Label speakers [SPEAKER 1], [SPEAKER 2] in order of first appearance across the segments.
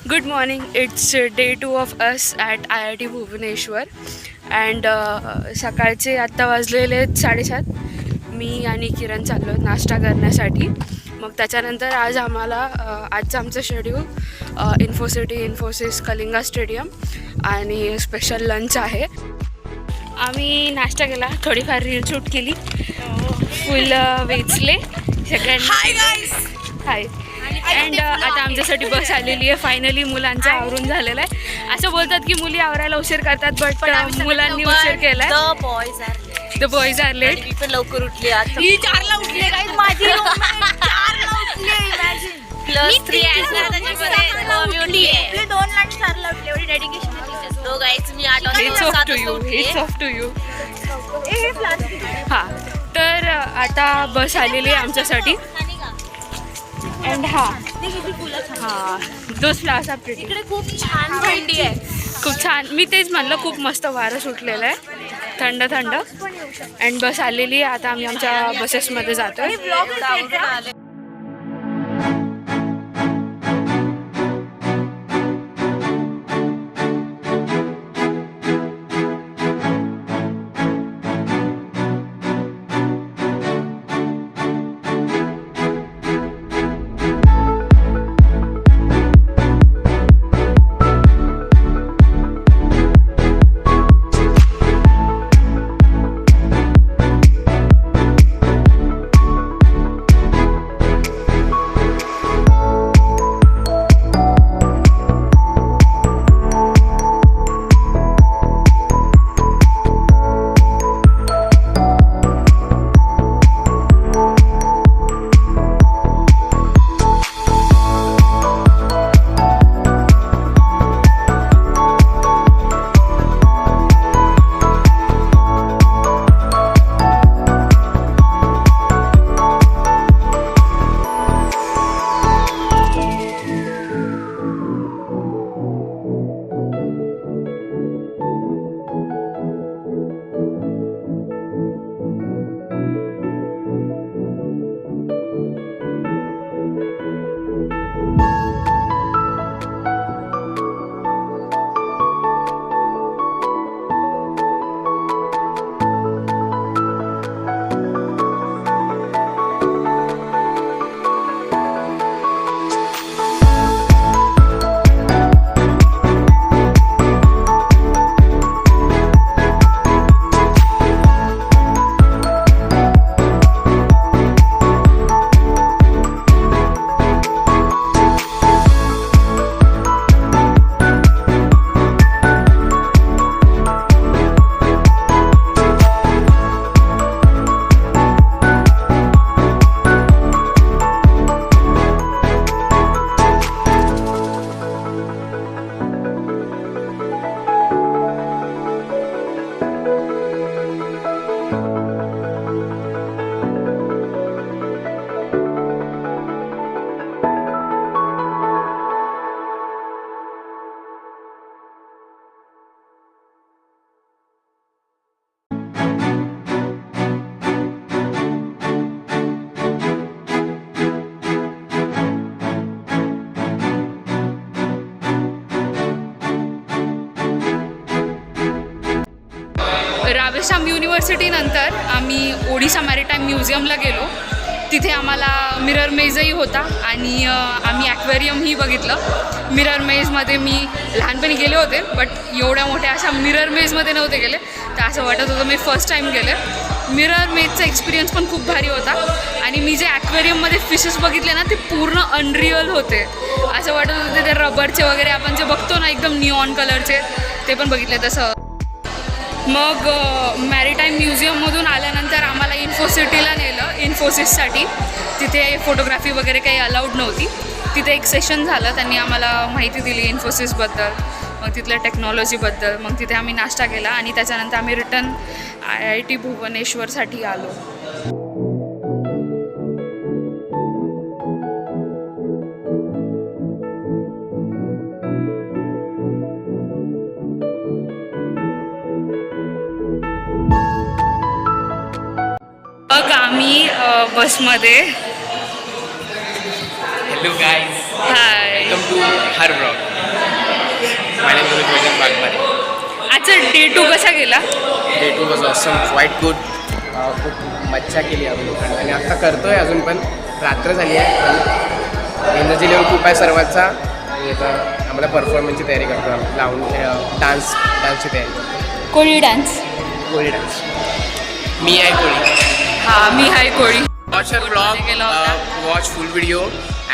[SPEAKER 1] Good morning. It's day 2 of us at IIT Bhubaneswar and सकाळचे आत्ता वाजलेले 7:30. मी आणि किरण चाललो नाश्ता करण्यासाठी. मग त्याच्यानंतर आज आम्हाला आजचं आमचं शेड्यूल इन्फोसिस कलिंगा स्टेडियम आणि स्पेशल लंच आहे. आम्ही नाश्ता केला, थोडीफार रील शूट केली, फुल वेचले सगळ्यांनी. Hi guys. हाय. अँड आता आमच्यासाठी बस आलेली आहे. फायनली मुलांचं आवरून झालेलं आहे. असं बोलतात की मुली आवरायला उशीर करतात, बट मुलांनी उशीर केलाय. The boys are late.
[SPEAKER 2] मी पण लवकर उठली. आता
[SPEAKER 1] ही 4ला उठली गाईज. माझी
[SPEAKER 2] प्लस 3 कम्युनिटी आहे. 2 आणि 4ला उठले. एवढी डेडिकेशन तो गाईज. मी 8
[SPEAKER 1] it's off to you. It's off to you. हां, तर आता बस आलेली आहे आमच्यासाठी. And those flowers are pretty.
[SPEAKER 2] इकडे खूप छान थंडी आहे.
[SPEAKER 1] खूप छान. मी तेच म्हणलं, खूप मस्त वारं सुटलेलं आहे, थंड थंड. अँड बस आलेली आहे. आता आम्ही आमच्या बसेसमध्ये जातोय. रामेश्वरम युनिव्हर्सिटीनंतर आम्ही ओडिशा मॅरिटाईम म्युझियमला गेलो. तिथे आम्हाला मिरर मेजही होता आणि आम्ही ॲक्वेरियमही बघितलं. मिरर मेजमध्ये मी लहानपणी गेले होते, बट एवढ्या मोठ्या अशा मिरर मेजमध्ये नव्हते गेले. तर असं वाटत होतं मी फर्स्ट टाईम गेले. मिरर मेजचा एक्सपिरियन्स पण खूप भारी होता. आणि मी जे ॲक्वेरियममध्ये फिशेस बघितले ना, ते पूर्ण अनरिअल होते. असं वाटत होते ते रबरचे वगैरे आपण जे बघतो ना, एकदम निऑन कलरचे, ते पण बघितले तसं. मग मॅरिटाईम म्युझियममधून आल्यानंतर आम्हाला इन्फोसिटीला नेलं इन्फोसिससाठी. तिथे फोटोग्राफी वगैरे काही अलाउड नव्हती. तिथे एक सेशन झालं, त्यांनी आम्हाला माहिती दिली इन्फोसिसबद्दल, मग तिथल्या टेक्नॉलॉजीबद्दल. मग तिथे आम्ही नाश्ता केला आणि त्याच्यानंतर आम्ही रिटर्न IIT भुवनेश्वरसाठी आलो. मग आम्ही बसमध्ये
[SPEAKER 3] Hello guys,
[SPEAKER 1] high
[SPEAKER 3] welcome to Har Vlog. वजन बागमारे.
[SPEAKER 1] आजचा डे 2 कसा गेला?
[SPEAKER 3] Day 2 was awesome, quite good. खूप मज्जा केली आपण लोकांनी आणि आता करतोय अजून पण. रात्र झाली आहे पण एनर्जी लेवल खूप आहे सर्वांचा. आणि आता आम्हाला परफॉर्मन्सची तयारी करतो, लावून डान्सची तयारी करतो.
[SPEAKER 1] कोळी डान्स.
[SPEAKER 3] कोळी डान्स. मी आहे कोळी.
[SPEAKER 1] हा, मी हाय कोळी.
[SPEAKER 3] Watch our vlog,
[SPEAKER 1] गेला होता.
[SPEAKER 3] watch full video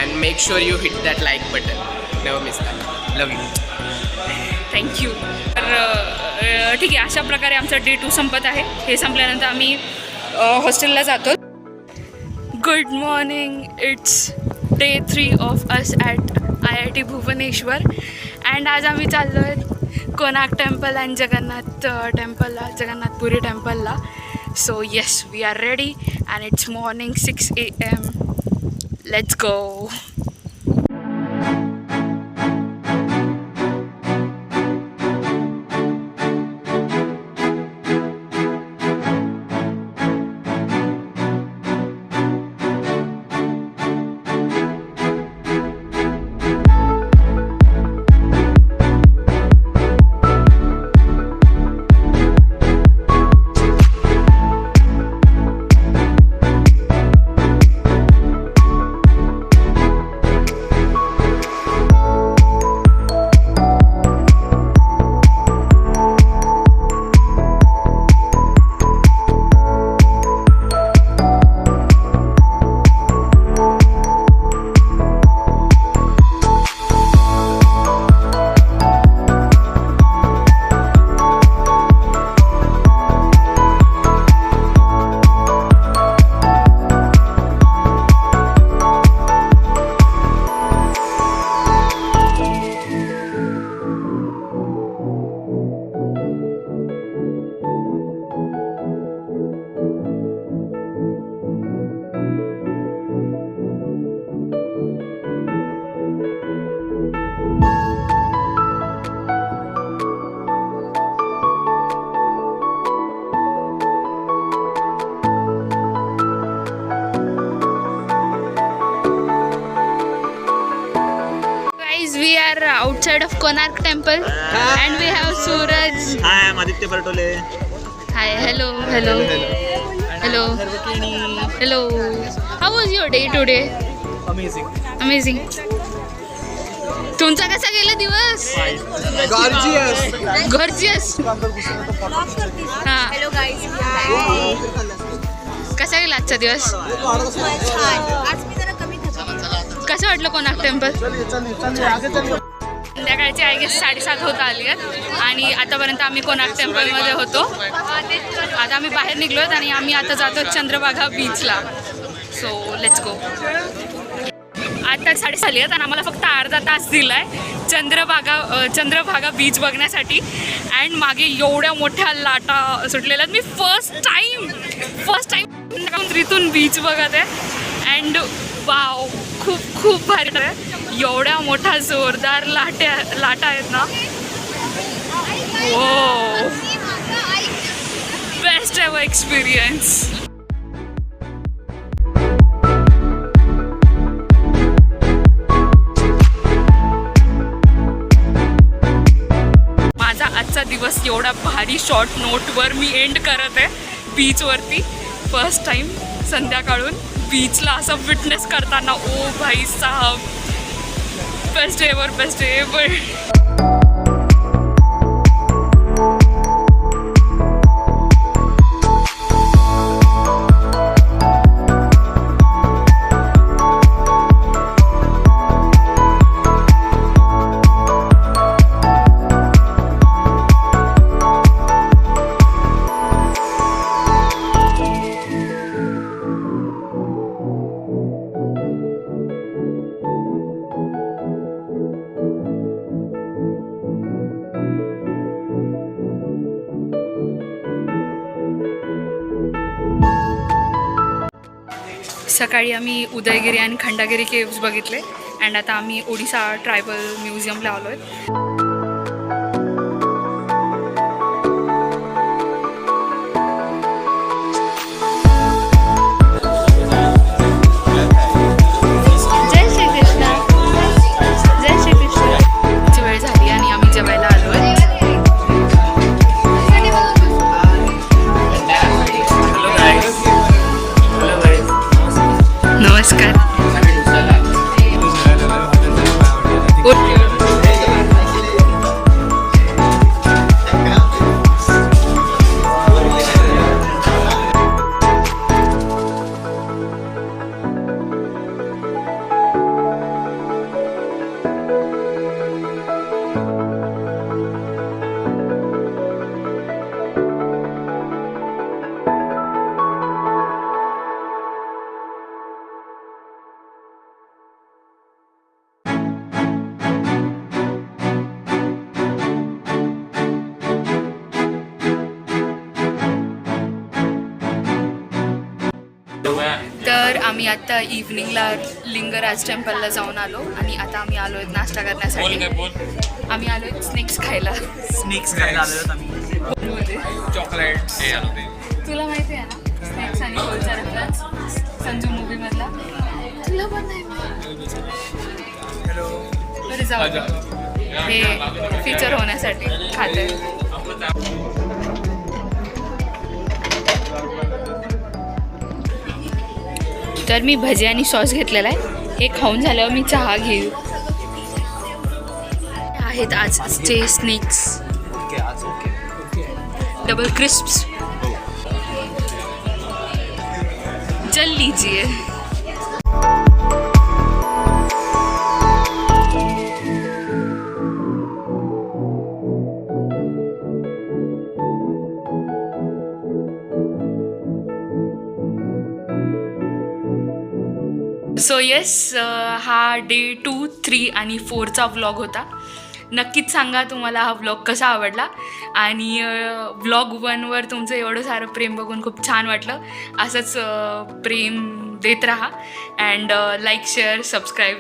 [SPEAKER 3] and make sure you hit that like button. Never miss that. Love you.
[SPEAKER 1] Thank you. तर ठीक आहे, अशा प्रकारे आमचा डे 2 संपत आहे. हे संपल्यानंतर आम्ही हॉस्टेलला जातो. Good morning. It's day 3 of us at IIT Bhubaneswar and आज आम्ही चाललो आहे कोणार्क टेम्पल अँड जगन्नाथ टेम्पलला, जगन्नाथपुरी टेम्पलला. So yes, we are ready and it's morning 6 AM. Let's go. We are outside of Konark Temple and we have Suraj.
[SPEAKER 4] Hi, I'm Aditya Bartole.
[SPEAKER 1] Hi, hello. How was your day today? Amazing. तुमचा कसा गेला दिवस? Gorgeous. हां.
[SPEAKER 2] Hello guys.
[SPEAKER 1] कसा गेला आजचा दिवस?
[SPEAKER 2] आज मी जरा कमी थकले.
[SPEAKER 1] कसं वाटलं कोणार्क टेम्पल? संध्याकाळची आय गेस 7:30 होत आली आहेत आणि आतापर्यंत आम्ही कोणार्क टेम्पलमध्ये होतो. आता आम्ही बाहेर निघलो आहेत आणि आम्ही आता जातो चंद्रभागा बीचला. So let's go. आता 7:30 झाली आहेत आणि आम्हाला फक्त अर्धा तास दिला आहे चंद्रभागा बीच बघण्यासाठी. अँड मागे एवढ्या मोठ्या लाटा सुटलेल्या आहेत. मी फर्स्ट टाईम इथून बीच बघत आहे अँड वाव, खूप भारी आहे. एवढ्या मोठ्या जोरदार लाटा आहेत ना. हो, बेस्ट एव्हर एक्सपिरियन्स. माझा आजचा दिवस एवढा भारी शॉर्ट नोटवर मी एंड करत आहे बीचवरती. फर्स्ट टाइम संध्याकाळून बीचला असं विटनेस करताना. ओ भाई साहब, बेस्ट एवर. सकाळी आम्ही उदयगिरी आणि खंडागिरी केव्स बघितले अँड आता आम्ही ओडिसा ट्रायबल म्युझियमला आलो आहे. जय श्री कृष्ण. वेळ झाली आणि आम्ही जेवायला आम्ही आता इव्हनिंगला लिंगराज टेम्पलला जाऊन आलो आणि आता आम्ही आलो आहेत नाश्ता करण्यासाठी. आम्ही आलो आहेत स्नॅक्स खायला.
[SPEAKER 4] स्नेक्स खायला आलेलो आम्ही.
[SPEAKER 3] चॉकलेट
[SPEAKER 1] तुला माहिती आहे ना स्नॅक्स आणि गोलचा रेफरन्स संजू मूवीमधला? तुला पण नाही बरं जाऊ दे. हे फीचर होण्यासाठी खाते. तर मी भजी आणि सॉस घेतलेला आहे. हे खाऊन झाल्यावर मी चहा घेऊ. आहेत आजचे स्नॅक्स डबल क्रिस्प्स. चल लीजिए. सो येस, हा डे 2, 3 आणि 4चा व्लॉग होता. नक्कीच सांगा तुम्हाला हा व्लॉग कसा आवडला. आणि व्लॉग 1वर तुमचं एवढं सारं प्रेम बघून खूप छान वाटलं. असंच प्रेम देत राहा. And like share subscribe